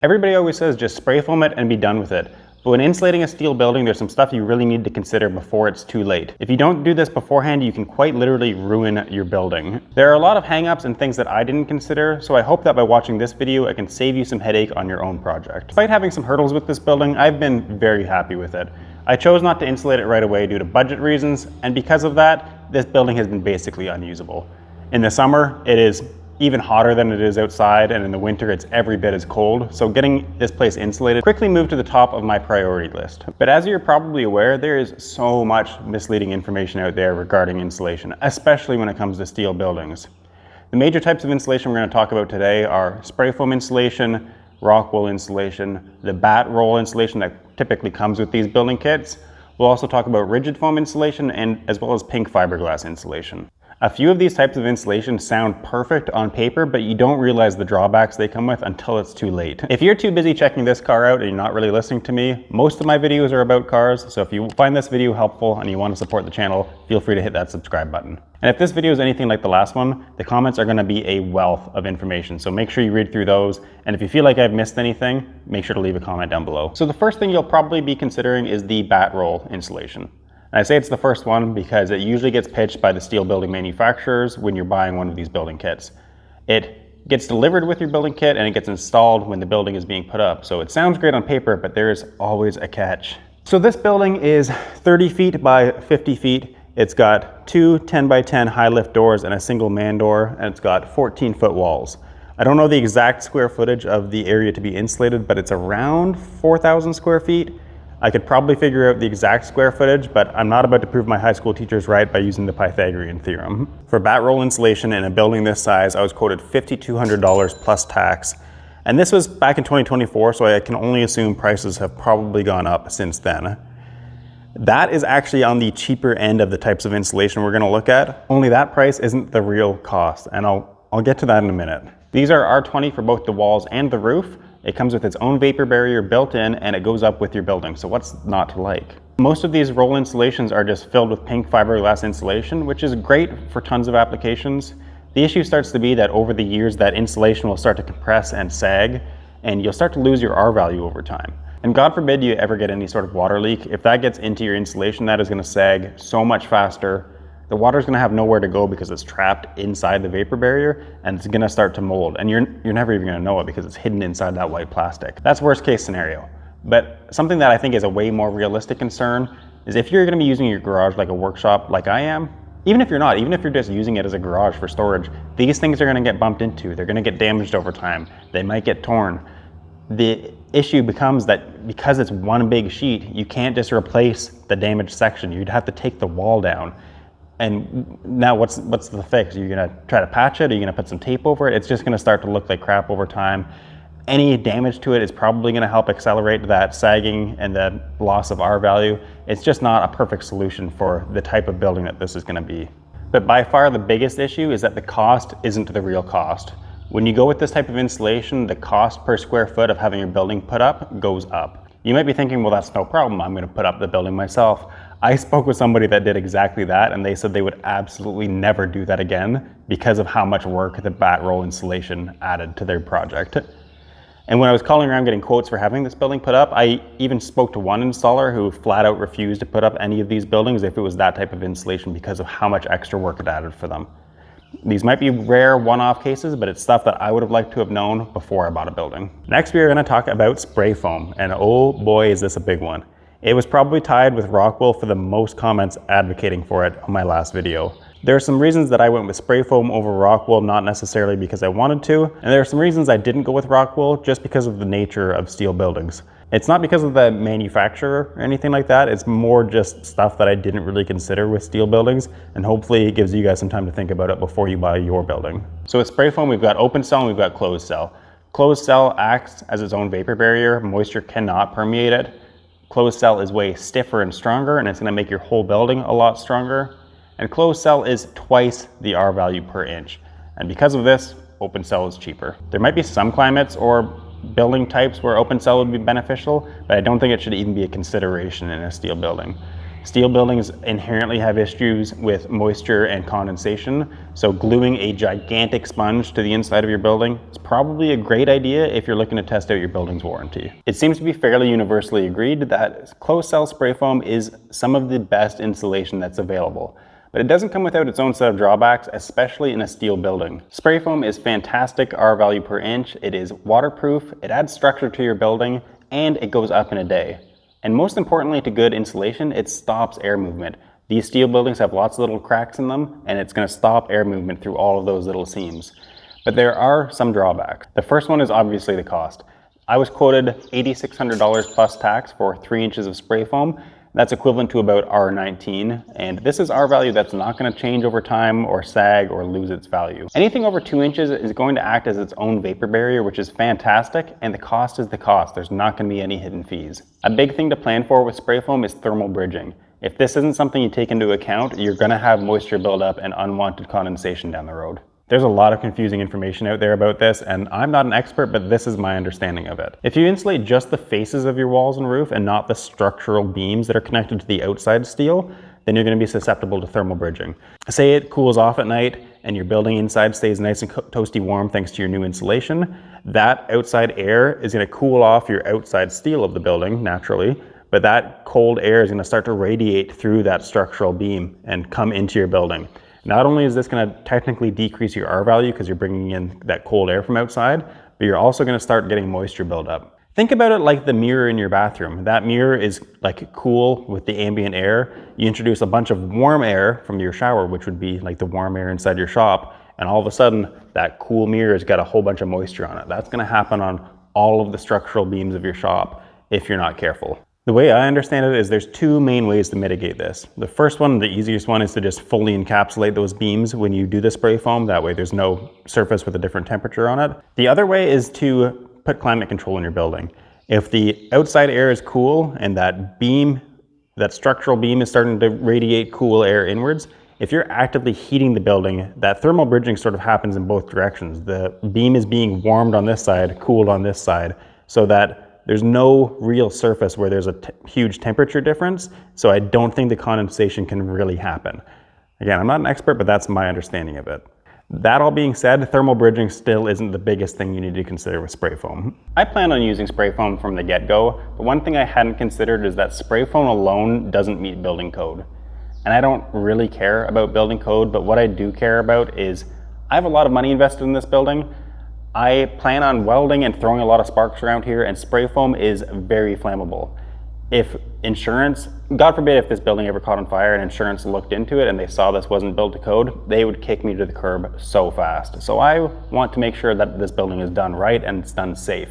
Everybody always says just spray foam it and be done with it. But when insulating a steel building, there's some stuff you really need to consider before it's too late. If you don't do this beforehand, you can quite literally ruin your building. There are a lot of hang-ups and things that I didn't consider, so I hope that by watching this video, I can save you some headache on your own project. Despite having some hurdles with this building, I've been very happy with it. I chose not to insulate it right away due to budget reasons, and because of that, this building has been basically unusable. In the summer, it is even hotter than it is outside, and in the winter it's every bit as cold, so getting this place insulated quickly moved to the top of my priority list. But as you're probably aware, there is so much misleading information out there regarding insulation, especially when it comes to steel buildings. The major types of insulation we're going to talk about today are spray foam insulation, RockWool insulation, the Batt roll insulation that typically comes with these building kits. We'll also talk about rigid foam insulation and as well as pink fiberglass insulation. A few of these types of insulation sound perfect on paper, but you don't realize the drawbacks they come with until it's too late. If you're too busy checking this car out and you're not really listening to me, most of my videos are about cars, so if you find this video helpful and you want to support the channel, feel free to hit that subscribe button. And if this video is anything like the last one, the comments are going to be a wealth of information, so make sure you read through those, and if you feel like I've missed anything, make sure to leave a comment down below. So the first thing you'll probably be considering is the Batt roll insulation. And I say it's the first one because it usually gets pitched by the steel building manufacturers when you're buying one of these building kits. It gets delivered with your building kit and it gets installed when the building is being put up. So it sounds great on paper, but there is always a catch. So this building is 30 feet by 50 feet. It's got two 10 by 10 high lift doors and a single man door, and it's got 14-foot walls. I don't know the exact square footage of the area to be insulated, but it's around 4,000 square feet. I could probably figure out the exact square footage, but I'm not about to prove my high school teachers right by using the Pythagorean theorem. For Batt roll insulation in a building this size, I was quoted $5,200 plus tax. And this was back in 2024, so I can only assume prices have probably gone up since then. That is actually on the cheaper end of the types of insulation we're gonna look at. Only that price isn't the real cost, and I'll get to that in a minute. These are R20 for both the walls and the roof. It comes with its own vapor barrier built in, and it goes up with your building, so what's not to like? Most of these roll installations are just filled with pink fiberglass insulation, which is great for tons of applications. The issue starts to be that over the years that insulation will start to compress and sag, and you'll start to lose your R value over time. And God forbid you ever get any sort of water leak. If that gets into your insulation, that is going to sag so much faster. The water is going to have nowhere to go because it's trapped inside the vapor barrier, and it's going to start to mold, and you're never even going to know it because it's hidden inside that white plastic. That's worst case scenario. But something that I think is a way more realistic concern is if you're going to be using your garage like a workshop like I am, even if you're not, even if you're just using it as a garage for storage, these things are going to get bumped into. They're going to get damaged over time. They might get torn. The issue becomes that because it's one big sheet, you can't just replace the damaged section. You'd have to take the wall down. And now what's the fix? You're gonna try to patch it? Are you gonna put some tape over it? It's just gonna start to look like crap over time. Any damage to it is probably gonna help accelerate that sagging and the loss of R value. It's just not a perfect solution for the type of building that this is gonna be. But by far the biggest issue is that the cost isn't the real cost. When you go with this type of insulation, the cost per square foot of having your building put up goes up. You might be thinking, well, that's no problem. I'm gonna put up the building myself. I spoke with somebody that did exactly that, and they said they would absolutely never do that again because of how much work the Batt roll insulation added to their project. And when I was calling around getting quotes for having this building put up, I even spoke to one installer who flat out refused to put up any of these buildings if it was that type of insulation because of how much extra work it added for them. These might be rare one-off cases, but it's stuff that I would have liked to have known before I bought a building. Next, we are going to talk about spray foam, and oh boy, is this a big one. It was probably tied with RockWool for the most comments advocating for it on my last video. There are some reasons that I went with spray foam over RockWool, not necessarily because I wanted to, and there are some reasons I didn't go with RockWool just because of the nature of steel buildings. It's not because of the manufacturer or anything like that, it's more just stuff that I didn't really consider with steel buildings, and hopefully it gives you guys some time to think about it before you buy your building. So with spray foam, we've got open cell and we've got closed cell. Closed cell acts as its own vapor barrier, moisture cannot permeate it. Closed cell is way stiffer and stronger, and it's going to make your whole building a lot stronger. And closed cell is twice the R value per inch. And because of this, open cell is cheaper. There might be some climates or building types where open cell would be beneficial, but I don't think it should even be a consideration in a steel building. Steel buildings inherently have issues with moisture and condensation, so gluing a gigantic sponge to the inside of your building is probably a great idea if you're looking to test out your building's warranty. It seems to be fairly universally agreed that closed cell spray foam is some of the best insulation that's available. But it doesn't come without its own set of drawbacks, especially in a steel building. Spray foam is fantastic R value per inch, it is waterproof, it adds structure to your building, and it goes up in a day. And most importantly to good insulation, it stops air movement. These steel buildings have lots of little cracks in them, and it's going to stop air movement through all of those little seams. But there are some drawbacks. The first one is obviously the cost. I was quoted $8,600 plus tax for 3 inches of spray foam. That's equivalent to about R19, and this is R value that's not going to change over time or sag or lose its value. Anything over 2 inches is going to act as its own vapor barrier, which is fantastic, and the cost is the cost. There's not going to be any hidden fees. A big thing to plan for with spray foam is thermal bridging. If this isn't something you take into account, you're going to have moisture buildup and unwanted condensation down the road. There's a lot of confusing information out there about this, and I'm not an expert, but this is my understanding of it. If you insulate just the faces of your walls and roof and not the structural beams that are connected to the outside steel, then you're going to be susceptible to thermal bridging. Say it cools off at night and your building inside stays nice and toasty warm thanks to your new insulation. That outside air is going to cool off your outside steel of the building naturally, but that cold air is going to start to radiate through that structural beam and come into your building. Not only is this going to technically decrease your R value because you're bringing in that cold air from outside, but you're also going to start getting moisture buildup. Think about it like the mirror in your bathroom. That mirror is like cool with the ambient air. You introduce a bunch of warm air from your shower, which would be like the warm air inside your shop, and all of a sudden that cool mirror has got a whole bunch of moisture on it. That's going to happen on all of the structural beams of your shop if you're not careful. The way I understand it is there's 2 main ways to mitigate this. The first one, the easiest one, is to just fully encapsulate those beams when you do the spray foam. That way there's no surface with a different temperature on it. The other way is to put climate control in your building. If the outside air is cool and that beam, that structural beam is starting to radiate cool air inwards, if you're actively heating the building, that thermal bridging sort of happens in both directions. The beam is being warmed on this side, cooled on this side, so that there's no real surface where there's a huge temperature difference, so I don't think the condensation can really happen. Again, I'm not an expert, but that's my understanding of it. That all being said, thermal bridging still isn't the biggest thing you need to consider with spray foam. I plan on using spray foam from the get-go, but one thing I hadn't considered is that spray foam alone doesn't meet building code. And I don't really care about building code, but what I do care about is I have a lot of money invested in this building. I plan on welding and throwing a lot of sparks around here, and spray foam is very flammable. If insurance, God forbid if this building ever caught on fire and insurance looked into it and they saw this wasn't built to code, they would kick me to the curb so fast. So I want to make sure that this building is done right and it's done safe.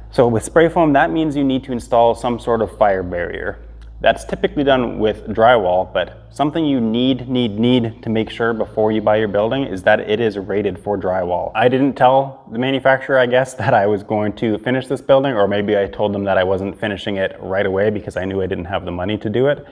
So with spray foam, that means you need to install some sort of fire barrier. That's typically done with drywall, but something you need to make sure before you buy your building is that it is rated for drywall. I didn't tell the manufacturer, I guess, that I was going to finish this building, or maybe I told them that I wasn't finishing it right away because I knew I didn't have the money to do it.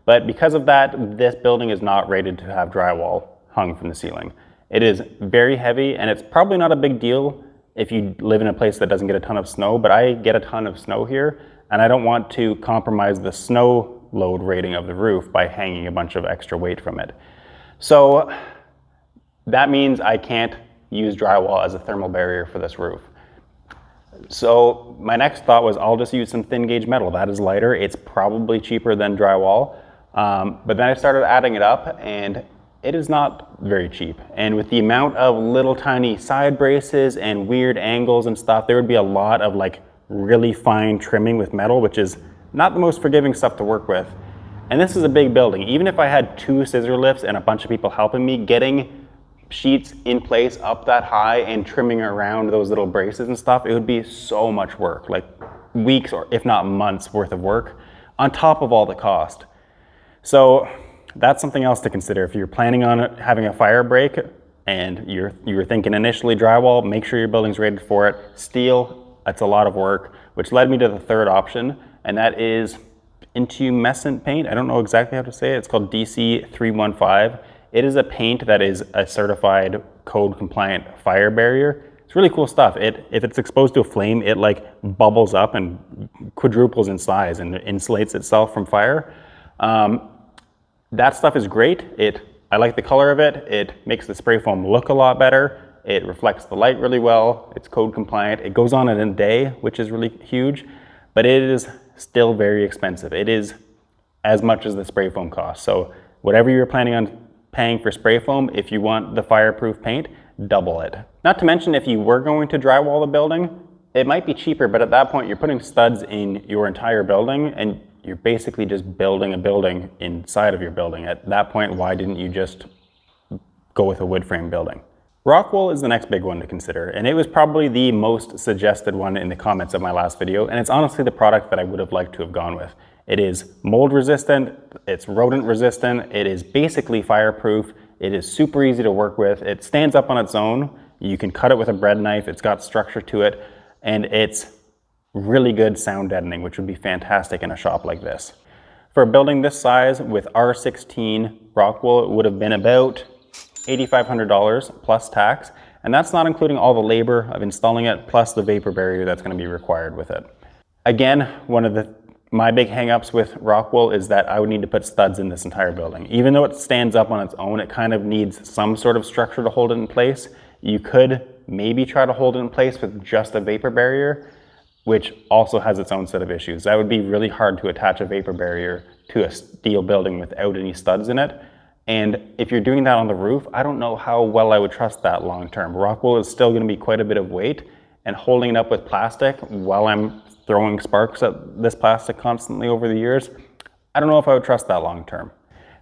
But because of that, this building is not rated to have drywall hung from the ceiling. It is very heavy, and it's probably not a big deal if you live in a place that doesn't get a ton of snow, but I get a ton of snow here, and I don't want to compromise the snow load rating of the roof by hanging a bunch of extra weight from it. So that means I can't use drywall as a thermal barrier for this roof. So my next thought was I'll just use some thin gauge metal. That is lighter. It's probably cheaper than drywall. But then I started adding it up, and it is not very cheap. And with the amount of little tiny side braces and weird angles and stuff, there would be a lot of like really fine trimming with metal, which is not the most forgiving stuff to work with. And this is a big building. Even if I had 2 scissor lifts and a bunch of people helping me, getting sheets in place up that high and trimming around those little braces and stuff, it would be so much work, like weeks or if not months worth of work on top of all the cost. So that's something else to consider. If you're planning on having a fire break and you're thinking initially drywall, make sure your building's rated for it. Steel, that's a lot of work, which led me to the third option, and that is intumescent paint. I don't know exactly how to say it. It's called DC315. It is a paint that is a certified code compliant fire barrier. It's really cool stuff. If it's exposed to a flame, it like bubbles up and quadruples in size and it insulates itself from fire. That stuff is great. I like the color of it. It makes the spray foam look a lot better. It reflects the light really well. It's code compliant. It goes on in a day, which is really huge, but it is still very expensive. It is as much as the spray foam costs. So whatever you're planning on paying for spray foam, if you want the fireproof paint, double it. Not to mention, if you were going to drywall the building, it might be cheaper, but at that point you're putting studs in your entire building and you're basically just building a building inside of your building. At that point, why didn't you just go with a wood frame building? RockWool is the next big one to consider, and it was probably the most suggested one in the comments of my last video, and it's honestly the product that I would have liked to have gone with. It is mold resistant, it's rodent resistant, it is basically fireproof, it is super easy to work with, it stands up on its own, you can cut it with a bread knife, it's got structure to it, and it's really good sound deadening, which would be fantastic in a shop like this. For a building this size with R16 RockWool, it would have been about $8,500 plus tax, and that's not including all the labor of installing it plus the vapor barrier that's going to be required with it. Again, one of my big hangups with RockWool is that I would need to put studs in this entire building. Even though it stands up on its own, it kind of needs some sort of structure to hold it in place. You could maybe try to hold it in place with just a vapor barrier, which also has its own set of issues. That would be really hard to attach a vapor barrier to a steel building without any studs in it. And if you're doing that on the roof, I don't know how well I would trust that long term. RockWool is still going to be quite a bit of weight, and holding it up with plastic while I'm throwing sparks at this plastic constantly over the years, I don't know if I would trust that long term.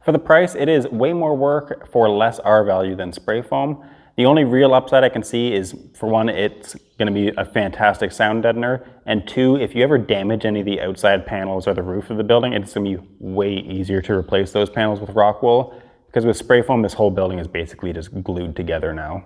For the price, it is way more work for less R value than spray foam. The only real upside I can see is, for one, it's going to be a fantastic sound deadener, and two, if you ever damage any of the outside panels or the roof of the building, it's going to be way easier to replace those panels with RockWool, because with spray foam, this whole building is basically just glued together now.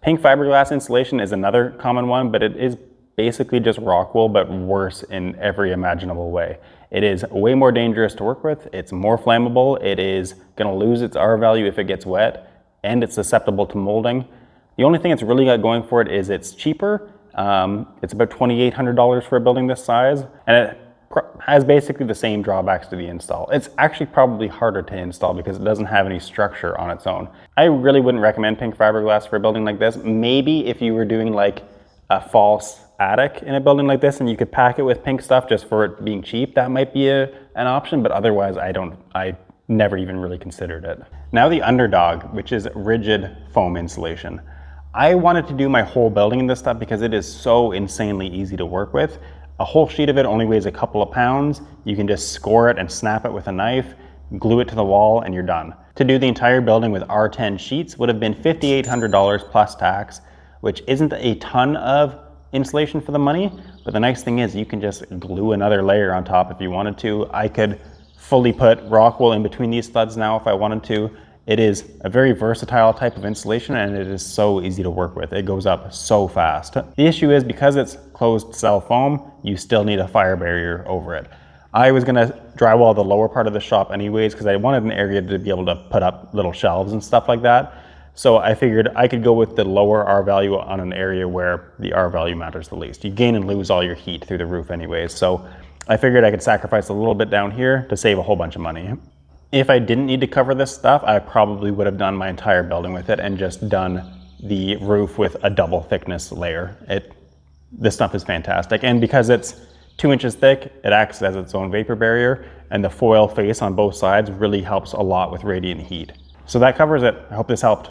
Pink fiberglass insulation is another common one, but it is basically just RockWool, but worse in every imaginable way. It is way more dangerous to work with, it's more flammable, it is going to lose its R value if it gets wet, and it's susceptible to molding. The only thing it's really got going for it is it's cheaper. It's about $2,800 for a building this size, and it has basically the same drawbacks to the install. It's actually probably harder to install because it doesn't have any structure on its own. I really wouldn't recommend pink fiberglass for a building like this. Maybe if you were doing like a false attic in a building like this and you could pack it with pink stuff just for it being cheap, that might be an option, but otherwise I never even really considered it. Now the underdog, which is rigid foam insulation. I wanted to do my whole building in this stuff because it is so insanely easy to work with. A whole sheet of it only weighs a couple of pounds. You can just score it and snap it with a knife, glue it to the wall, and you're done. To do the entire building with R10 sheets would have been $5,800 plus tax, which isn't a ton of insulation for the money, but the nice thing is you can just glue another layer on top if you wanted to. I could fully put RockWool in between these studs now if I wanted to. It is a very versatile type of insulation, and it is so easy to work with. It goes up so fast. The issue is, because it's closed cell foam, you still need a fire barrier over it. I was gonna drywall the lower part of the shop anyways because I wanted an area to be able to put up little shelves and stuff like that. So I figured I could go with the lower R value on an area where the R value matters the least. You gain and lose all your heat through the roof anyways. So I figured I could sacrifice a little bit down here to save a whole bunch of money. If I didn't need to cover this stuff, I probably would have done my entire building with it and just done the roof with a double thickness layer. This stuff is fantastic. And because it's 2 inches thick, it acts as its own vapor barrier, and the foil face on both sides really helps a lot with radiant heat. So that covers it. I hope this helped.